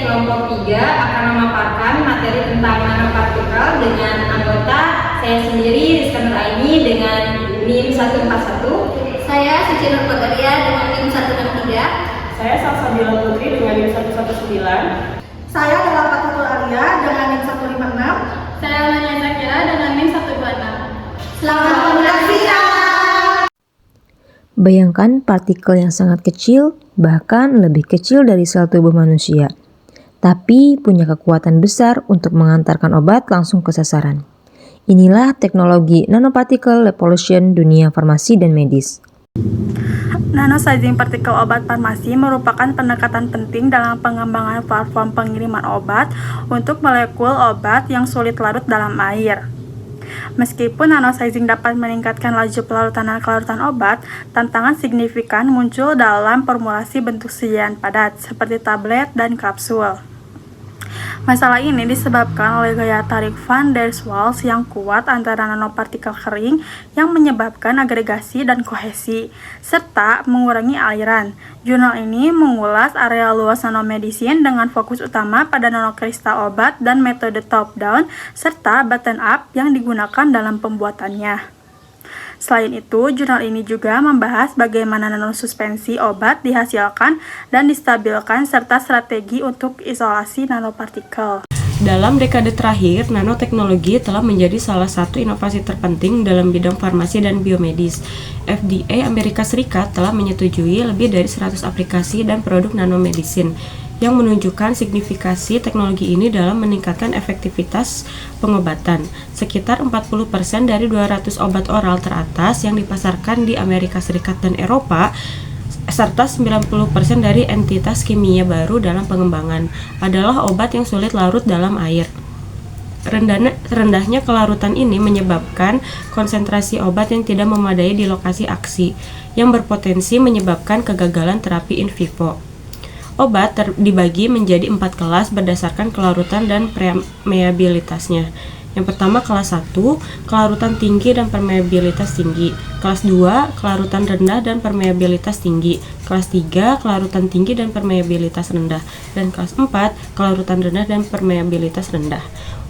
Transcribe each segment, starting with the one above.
kelompok 3 akan memaparkan materi tentang nanopartikel dengan anggota saya sendiri, Rizka Nuraini dengan NIM 141. Saya Suci Nur Pagaria dengan NIM 163. Saya Salsabila Putri dengan NIM 119. Saya adalah Fatul Alia dengan NIM 156. Saya Nanya Zakira dengan NIM 126. Selamat penyaksian. Bayangkan partikel yang sangat kecil, bahkan lebih kecil dari sel tubuh manusia, tapi punya kekuatan besar untuk mengantarkan obat langsung ke sasaran. Inilah teknologi nanopartikel revolution dunia farmasi dan medis. Nanosizing partikel obat farmasi merupakan pendekatan penting dalam pengembangan platform pengiriman obat untuk molekul obat yang sulit larut dalam air. Meskipun nanosizing dapat meningkatkan laju pelarutan dan kelarutan obat, tantangan signifikan muncul dalam formulasi bentuk sajian padat seperti tablet dan kapsul. Masalah ini disebabkan oleh gaya tarik van der Waals yang kuat antara nanopartikel kering yang menyebabkan agregasi dan kohesi, serta mengurangi aliran. Jurnal ini mengulas area luas nanomedicine dengan fokus utama pada nanokristal obat dan metode top-down, serta bottom-up yang digunakan dalam pembuatannya. Selain itu, jurnal ini juga membahas bagaimana nanosuspensi obat dihasilkan dan distabilkan serta strategi untuk isolasi nanopartikel. Dalam dekade terakhir, nanoteknologi telah menjadi salah satu inovasi terpenting dalam bidang farmasi dan biomedis. FDA Amerika Serikat telah menyetujui lebih dari 100 aplikasi dan produk nanomedicine yang menunjukkan signifikasi teknologi ini dalam meningkatkan efektivitas pengobatan. Sekitar 40% dari 200 obat oral teratas yang dipasarkan di Amerika Serikat dan Eropa, serta 90% dari entitas kimia baru dalam pengembangan, adalah obat yang sulit larut dalam air. Rendahnya kelarutan ini menyebabkan konsentrasi obat yang tidak memadai di lokasi aksi, yang berpotensi menyebabkan kegagalan terapi in vivo. Obat dibagi menjadi 4 kelas berdasarkan kelarutan dan permeabilitasnya. Yang pertama kelas 1, kelarutan tinggi dan permeabilitas tinggi. Kelas 2, kelarutan rendah dan permeabilitas tinggi. Kelas 3, kelarutan tinggi dan permeabilitas rendah. Dan kelas 4, kelarutan rendah dan permeabilitas rendah.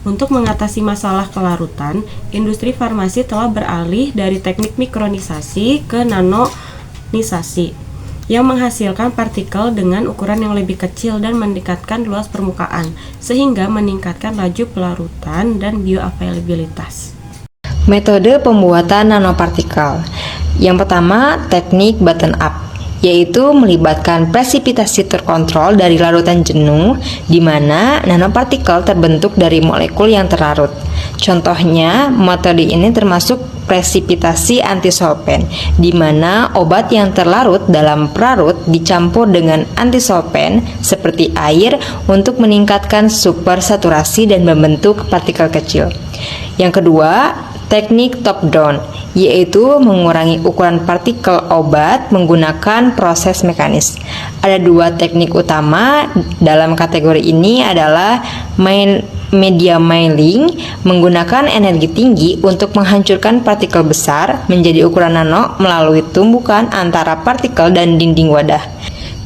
Untuk mengatasi masalah kelarutan, industri farmasi telah beralih dari teknik mikronisasi ke nanonisasi, yang menghasilkan partikel dengan ukuran yang lebih kecil dan meningkatkan luas permukaan, sehingga meningkatkan laju pelarutan dan bioavailabilitas. Metode pembuatan nanopartikel. Yang pertama, teknik bottom up, yaitu melibatkan presipitasi terkontrol dari larutan jenuh, di mana nanopartikel terbentuk dari molekul yang terlarut. Contohnya, metode ini termasuk presipitasi antisolvent, di mana obat yang terlarut dalam perlarut dicampur dengan antisolvent seperti air untuk meningkatkan supersaturasi dan membentuk partikel kecil. Yang kedua, teknik top-down, yaitu mengurangi ukuran partikel obat menggunakan proses mekanis. Ada 2 teknik utama dalam kategori ini adalah media mailing, menggunakan energi tinggi untuk menghancurkan partikel besar menjadi ukuran nano melalui tumbukan antara partikel dan dinding wadah.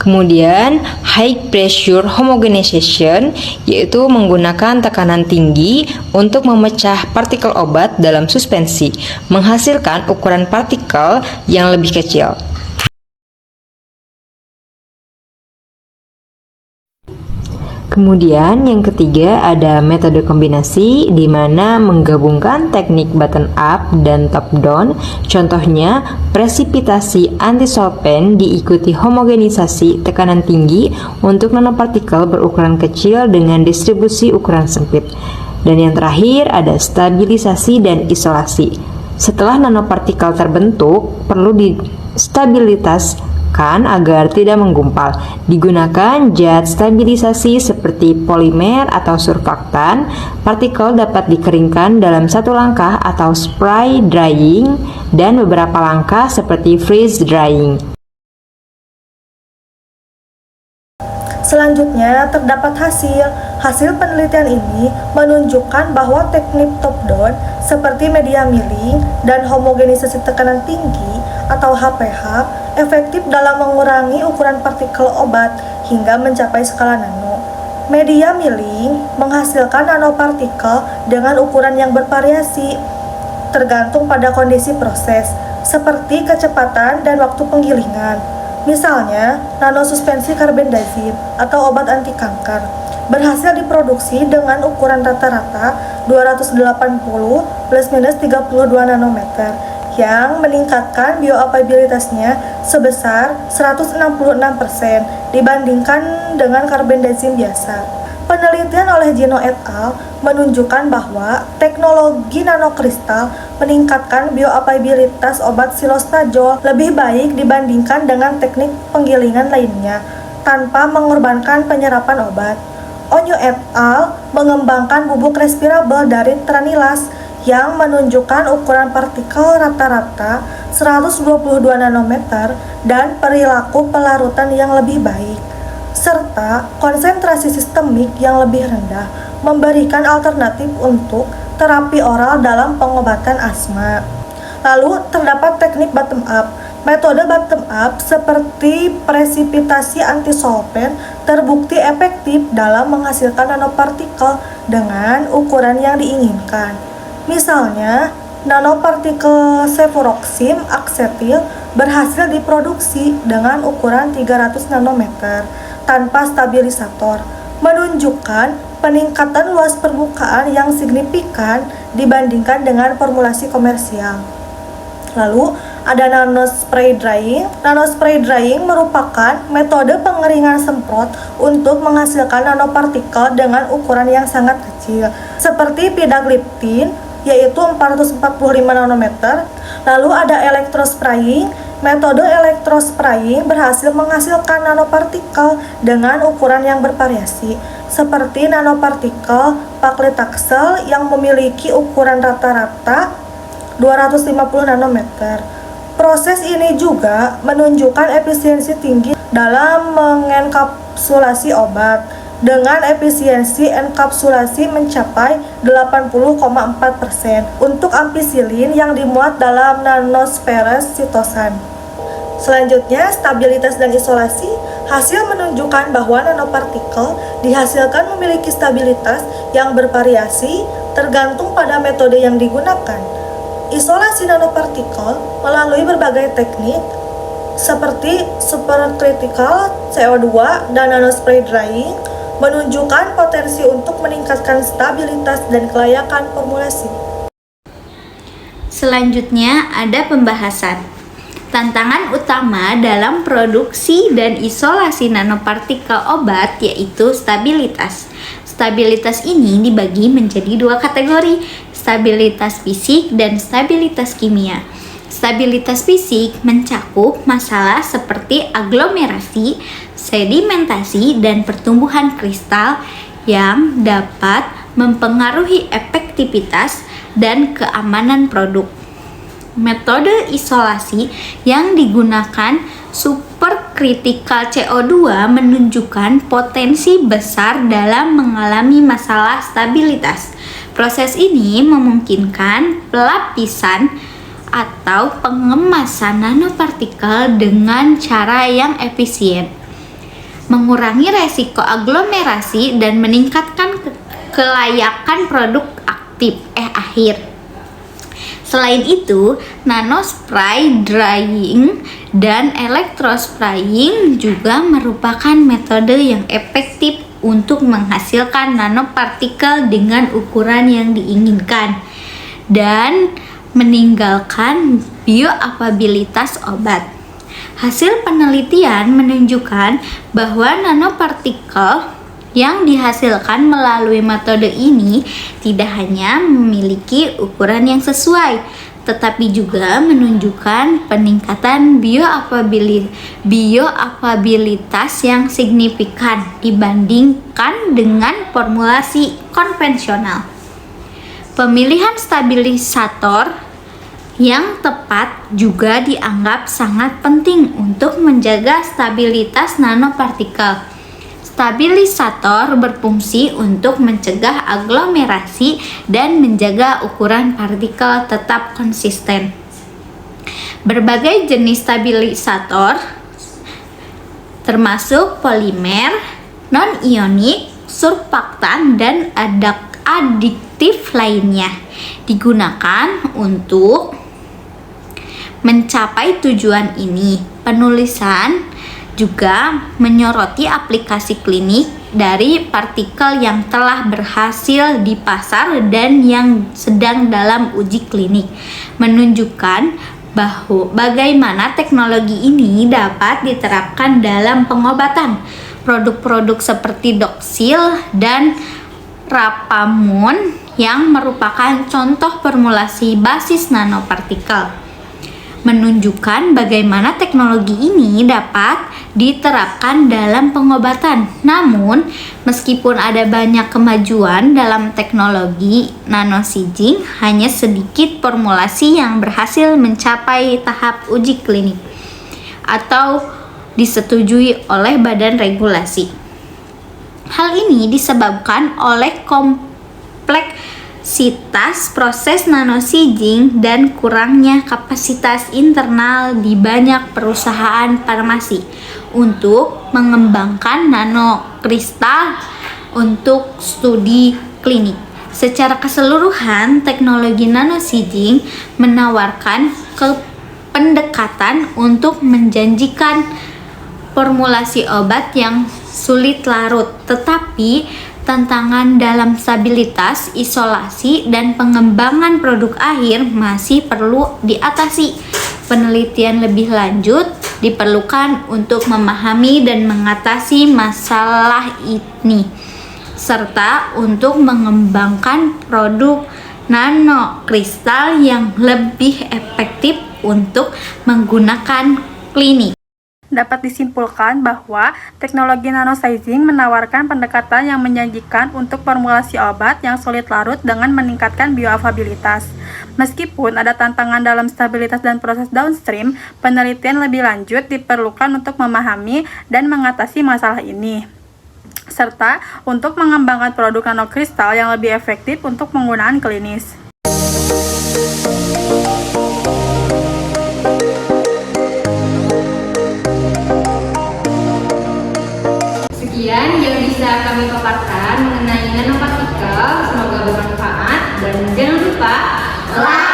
Kemudian high pressure homogenization, yaitu menggunakan tekanan tinggi untuk memecah partikel obat dalam suspensi, menghasilkan ukuran partikel yang lebih kecil. Kemudian yang ketiga ada metode kombinasi, di mana menggabungkan teknik bottom up dan top down. Contohnya presipitasi antisolvent diikuti homogenisasi tekanan tinggi untuk nanopartikel berukuran kecil dengan distribusi ukuran sempit. Dan yang terakhir ada stabilisasi dan isolasi. Setelah nanopartikel terbentuk, perlu distabilitaskan agar tidak menggumpal. Digunakan zat stabilisasi seperti polimer atau surfaktan. Partikel dapat dikeringkan dalam 1 langkah atau spray drying dan beberapa langkah seperti freeze drying. Selanjutnya, terdapat hasil penelitian ini menunjukkan bahwa teknik top-down seperti media milling dan homogenisasi tekanan tinggi atau HPH efektif dalam mengurangi ukuran partikel obat hingga mencapai skala nano. Media milling menghasilkan nanopartikel dengan ukuran yang bervariasi, tergantung pada kondisi proses, seperti kecepatan dan waktu penggilingan. Misalnya, nanosuspensi karbendazim atau obat anti kanker berhasil diproduksi dengan ukuran rata-rata 280 plus minus 32 nanometer yang meningkatkan bioavailabilitasnya sebesar 166% dibandingkan dengan karbendazim biasa. Penelitian oleh Gino et al. Menunjukkan bahwa teknologi nanokristal meningkatkan bioavailabilitas obat silostajol lebih baik dibandingkan dengan teknik penggilingan lainnya tanpa mengorbankan penyerapan obat. Onyu et al. Mengembangkan bubuk respirable dari tranilas yang menunjukkan ukuran partikel rata-rata 122 nanometer dan perilaku pelarutan yang lebih baik, serta konsentrasi sistemik yang lebih rendah, memberikan alternatif untuk terapi oral dalam pengobatan asma. Lalu terdapat teknik bottom up. Metode bottom up seperti presipitasi antisolvent terbukti efektif dalam menghasilkan nanopartikel dengan ukuran yang diinginkan. Misalnya, nanopartikel cefuroxim aksetil berhasil diproduksi dengan ukuran 300 nanometer tanpa stabilisator, menunjukkan peningkatan luas permukaan yang signifikan dibandingkan dengan formulasi komersial. Lalu, ada nanospray drying. Nanospray drying merupakan metode pengeringan semprot untuk menghasilkan nanopartikel dengan ukuran yang sangat kecil, seperti pidagliptin, yaitu 445 nanometer. Lalu ada electrospraying. Metode electrospraying berhasil menghasilkan nanopartikel dengan ukuran yang bervariasi, seperti nanopartikel paclitaxel yang memiliki ukuran rata-rata 250 nanometer. Proses ini juga menunjukkan efisiensi tinggi dalam mengenkapsulasi obat, dengan efisiensi enkapsulasi mencapai 80,4% untuk ampicillin yang dimuat dalam nanosferas sitosan. Selanjutnya, stabilitas dan isolasi. Hasil menunjukkan bahwa nanopartikel dihasilkan memiliki stabilitas yang bervariasi tergantung pada metode yang digunakan. Isolasi nanopartikel melalui berbagai teknik seperti supercritical CO2 dan nanospray drying menunjukkan potensi untuk meningkatkan stabilitas dan kelayakan formulasi. Selanjutnya ada pembahasan. Tantangan utama dalam produksi dan isolasi nanopartikel obat yaitu stabilitas. Stabilitas ini dibagi menjadi dua kategori, stabilitas fisik dan stabilitas kimia. Stabilitas fisik mencakup masalah seperti aglomerasi, sedimentasi, dan pertumbuhan kristal yang dapat mempengaruhi efektivitas dan keamanan produk. Metode isolasi yang digunakan supercritical CO2 menunjukkan potensi besar dalam mengalami masalah stabilitas. Proses ini memungkinkan pelapisan atau pengemasan nanopartikel dengan cara yang efisien, mengurangi resiko aglomerasi dan meningkatkan kelayakan produk akhir. Selain itu, nanospray drying dan electrospraying juga merupakan metode yang efektif untuk menghasilkan nanopartikel dengan ukuran yang diinginkan dan meninggalkan bioavailabilitas obat. Hasil penelitian menunjukkan bahwa nanopartikel yang dihasilkan melalui metode ini tidak hanya memiliki ukuran yang sesuai, tetapi juga menunjukkan peningkatan bioavailabilitas yang signifikan dibandingkan dengan formulasi konvensional. Pemilihan stabilisator yang tepat juga dianggap sangat penting untuk menjaga stabilitas nanopartikel. Stabilisator berfungsi untuk mencegah aglomerasi dan menjaga ukuran partikel tetap konsisten. Berbagai jenis stabilisator termasuk polimer, non-ionik, surfaktan, dan adiktif lainnya. Digunakan untuk mencapai tujuan ini. Penulisan juga menyoroti aplikasi klinik dari partikel yang telah berhasil dipasar dan yang sedang dalam uji klinik, menunjukkan bahwa bagaimana teknologi ini dapat diterapkan dalam pengobatan. Produk-produk seperti Doxil dan Rapamune yang merupakan contoh formulasi basis nanopartikel, menunjukkan bagaimana teknologi ini dapat diterapkan dalam pengobatan. Namun, meskipun ada banyak kemajuan dalam teknologi nanosizing, hanya sedikit formulasi yang berhasil mencapai tahap uji klinik atau disetujui oleh badan regulasi. Hal ini disebabkan oleh kompleksitas proses nanosizing dan kurangnya kapasitas internal di banyak perusahaan farmasi untuk mengembangkan nanokristal untuk studi klinik. Secara keseluruhan, teknologi nanosizing menawarkan pendekatan untuk menjanjikan formulasi obat yang sulit larut, tetapi tantangan dalam stabilitas, isolasi, dan pengembangan produk akhir masih perlu diatasi. Penelitian lebih lanjut diperlukan untuk memahami dan mengatasi masalah ini, serta untuk mengembangkan produk nanokristal yang lebih efektif untuk menggunakan klinik. Dapat disimpulkan bahwa teknologi nanosizing menawarkan pendekatan yang menjanjikan untuk formulasi obat yang sulit larut dengan meningkatkan bioavailabilitas. Meskipun ada tantangan dalam stabilitas dan proses downstream, penelitian lebih lanjut diperlukan untuk memahami dan mengatasi masalah ini, serta untuk mengembangkan produk nanokristal yang lebih efektif untuk penggunaan klinis. Sekian yang bisa kami paparkan mengenai nanopartikel. Semoga bermanfaat dan jangan lupa like,